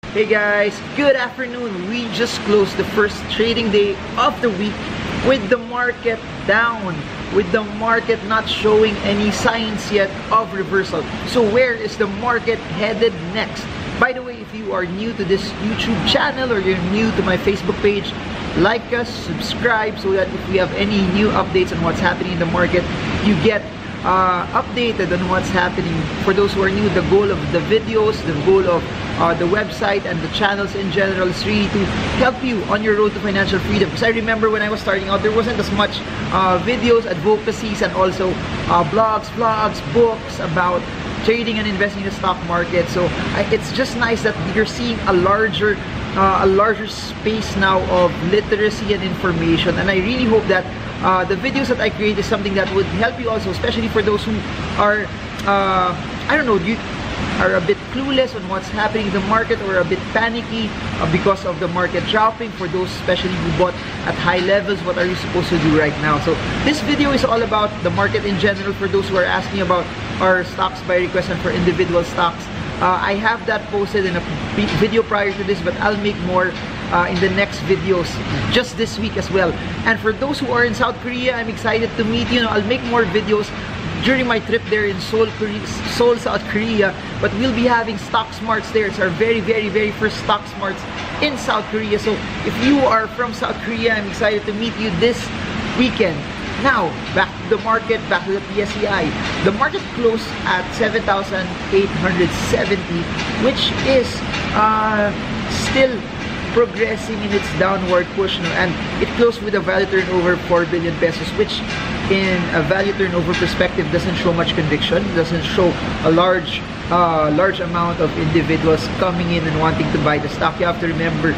Hey guys, good afternoon. We just closed the first trading day of the week with the market down, with the market not showing any signs yet of reversal. So where is the market headed next? By the way, if you are new to this YouTube channel or you're new to my Facebook page, like us, subscribe so that if we have any new updates on what's happening in the market, you get updated on what's happening. For those who are new, the goal of the videos, the goal of the website and the channels in general is really to help you on your road to financial freedom. Because I remember when I was starting out, there wasn't as much videos, advocacies, and also blogs, vlogs, books about trading and investing in the stock market. So it's just nice that you're seeing a larger space now of literacy and information, and I really hope that the videos that I create is something that would help you also, especially for those who are I don't know, you are a bit clueless on what's happening in the market or a bit panicky because of the market dropping. For those especially who bought at high levels, what are you supposed to do right now? So this video is all about the market in general. For those who are asking about our stocks by request and for individual stocks, I have that posted in a video prior to this, but I'll make more in the next videos just this week as well. And for those who are in South Korea, I'm excited to meet you. I'll make more videos during my trip there in Seoul, South Korea, but we'll be having stock smarts there. It's our very first stock smarts in South Korea. So if you are from South Korea, I'm excited to meet you this weekend. Now, back to the market, back to the PSEi. The market closed at 7,870, which is still progressing in its downward push, and it closed with a value turnover of 4 billion pesos, which in a value turnover perspective doesn't show much conviction, doesn't show a large amount of individuals coming in and wanting to buy the stock. You have to remember,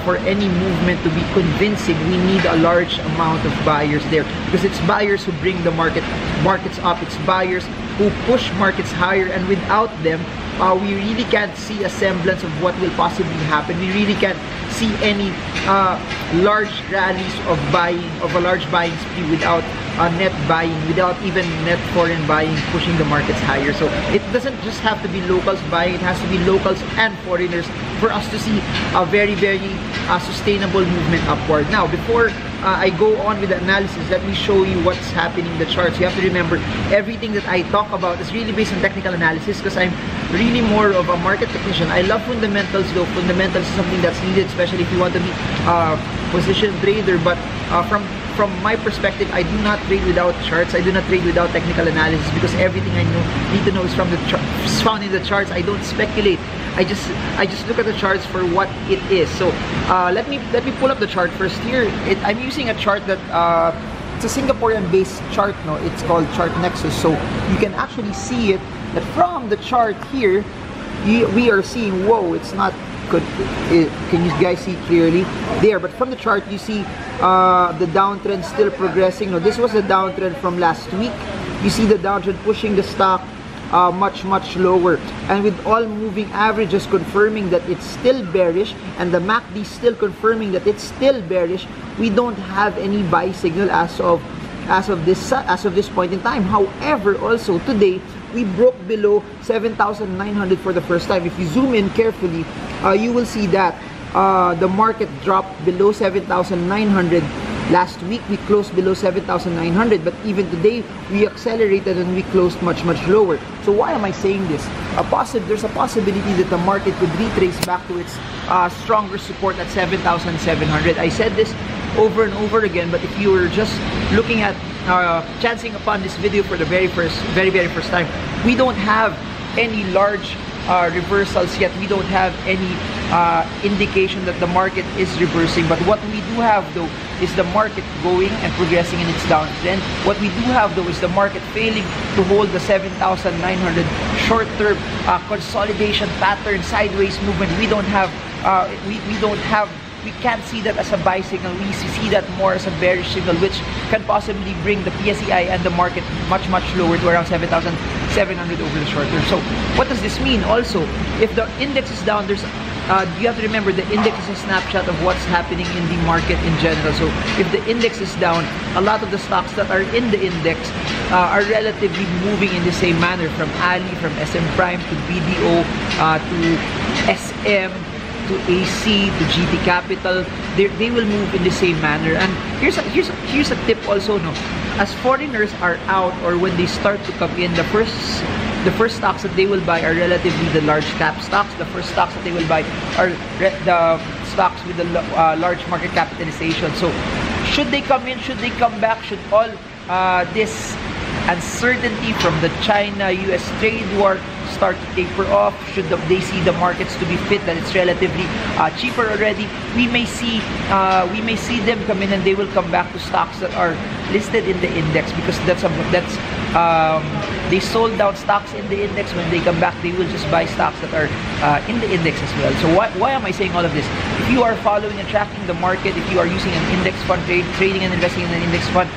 for any movement to be convincing, we need a large amount of buyers there, because it's buyers who bring the markets up, it's buyers who push markets higher, and without them, we really can't see a semblance of what will possibly happen. We really can't see any large rallies of buying, of a large buying spree without net buying, without even net foreign buying pushing the markets higher. So it doesn't just have to be locals buying, it has to be locals and foreigners for us to see a very sustainable movement upward. Now, before I go on with the analysis, let me show you what's happening in the charts. You have to remember, everything that I talk about is really based on technical analysis, because I'm really more of a market technician. I love fundamentals though. Fundamentals is something that's needed, especially if you want to be a position trader. But from my perspective, I do not trade without charts. I do not trade without technical analysis, because everything I need to know is found in the charts. I don't speculate. I just look at the charts for what it is. So let me pull up the chart first here. I'm using a chart that it's a Singaporean based chart. No, it's called Chart Nexus. So you can actually see it that from the chart here, we are seeing, whoa, it's not good. Can you guys see clearly there? But from the chart, you see the downtrend still progressing. No, this was the downtrend from last week. You see the downtrend pushing the stock much lower, and with all moving averages confirming that it's still bearish, and the MACD still confirming that it's still bearish, we don't have any buy signal as of this point in time. However, also today we broke below 7,900 for the first time. If you zoom in carefully, you will see that the market dropped below 7,900. Last week we closed below 7,900, but even today we accelerated and we closed much lower. So why am I saying this? There's a possibility that the market could retrace back to its stronger support at 7,700. I said this over and over again, but if you were just looking at chancing upon this video for the very first time, we don't have any large reversals yet. We don't have any indication that the market is reversing. But what we do have though is the market going and progressing in its downtrend. What we do have though is the market failing to hold the 7,900 short-term consolidation pattern, sideways movement. We don't have we can't see that as a buy signal. We see that more as a bearish signal, which can possibly bring the PSEi and the market much lower to around 7,700 over the short term. So what does this mean? Also, if the index is down, there's you have to remember the index is a snapshot of what's happening in the market in general. So if the index is down, a lot of the stocks that are in the index are relatively moving in the same manner, from Ali, from SM Prime to BDO to SM to AC, to GT Capital, they will move in the same manner. And here's a tip also, no? As foreigners are out, or when they start to come in, the first stocks that they will buy are relatively the large cap stocks. The first stocks that they will buy are the stocks with the large market capitalization. So should they come in, should they come back, should all this uncertainty from the China-US trade war start to taper off, should they see the markets to be fit, that it's relatively cheaper already, we may see them come in and they will come back to stocks that are listed in the index, because they sold down stocks in the index. When they come back, they will just buy stocks that are in the index as well. So why am I saying all of this? If you are following and tracking the market, if you are using an index fund, trading and investing in an index fund,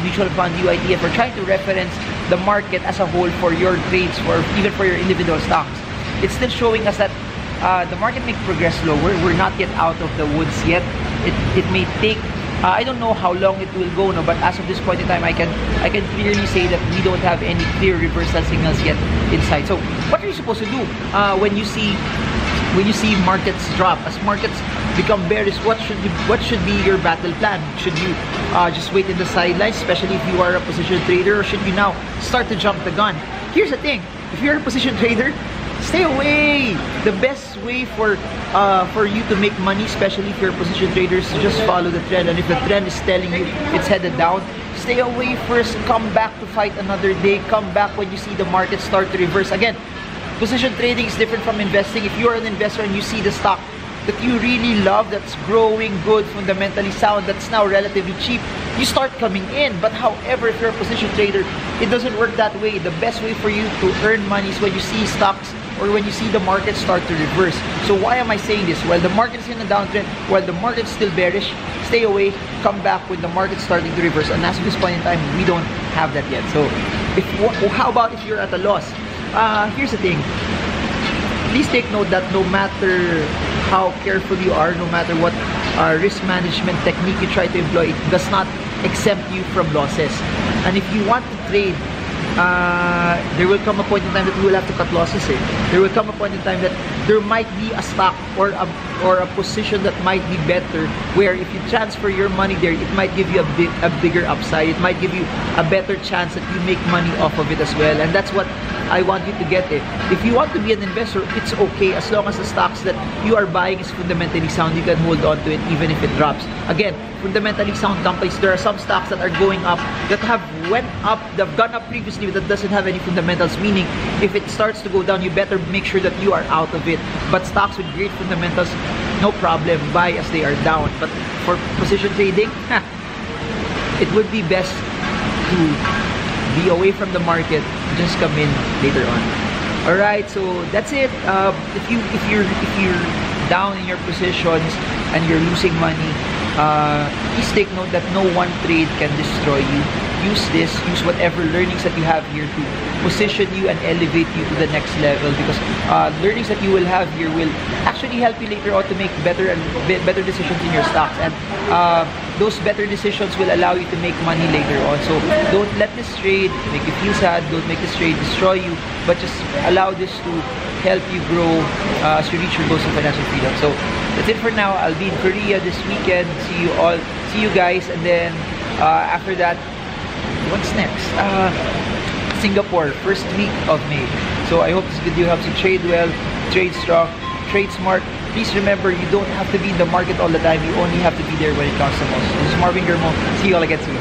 mutual fund, UITF, or trying to reference the market as a whole for your trades, or even for your individual stocks, it's still showing us that the market may progress slower. We're not yet out of the woods yet. It may take, I don't know how long it will go, no, but as of this point in time, I can clearly say that we don't have any clear reversal signals yet inside. So what are you supposed to do when you see markets drop? As markets become bearish, what should be your battle plan? Should you just wait in the sidelines, especially if you are a position trader, or should you now start to jump the gun? Here's the thing: if you're a position trader, stay away. The best way for you to make money, especially if you're a position trader, is to just follow the trend. And if the trend is telling you it's headed down, stay away first. Come back to fight another day. Come back when you see the market start to reverse again. Position trading is different from investing. If you're an investor and you see the stock that you really love, that's growing good, fundamentally sound, that's now relatively cheap, you start coming in. But however, if you're a position trader, it doesn't work that way. The best way for you to earn money is when you see stocks, or when you see the market start to reverse. So why am I saying this? While the market is in a downtrend, while the market is still bearish, stay away, come back when the market is starting to reverse. And as of this point in time, we don't have that yet. So how about if you're at a loss? Here's the thing. Please take note that no matter how careful you are, no matter what risk management technique you try to employ, it does not exempt you from losses. And if you want to trade, there will come a point in time that you will have to cut losses. There will come a point in time that there might be a stock or a position that might be better, where if you transfer your money there, it might give you a bigger upside. It might give you a better chance that you make money off of it as well. And that's what I want you to get it. If you want to be an investor, it's okay, as long as the stocks that you are buying is fundamentally sound. You can hold on to it even if it drops. Again, fundamentally sound companies, there are some stocks that are going up, that have gone up previously, that doesn't have any fundamentals, meaning if it starts to go down, you better make sure that you are out of it. But stocks with great fundamentals, no problem, buy as they are down. But for position trading, it would be best to be away from the market, just come in later on. Alright, so that's it. If you're down in your positions and you're losing money, please take note that no one trade can destroy you. Use whatever learnings that you have here to position you and elevate you to the next level, because learnings that you will have here will actually help you later on to make better decisions in your stocks, and those better decisions will allow you to make money later on. So don't let this trade make you feel sad, don't make this trade destroy you, but just allow this to help you grow as you reach your goals of financial freedom. So that's it for now. I'll be in Korea this weekend. See you guys, and then after that, what's next? Singapore, first week of May. So I hope this video helps you trade well, trade strong, trade smart. Please remember, you don't have to be in the market all the time. You only have to be there when it counts the most. This is Marvin Germo. See you all again soon.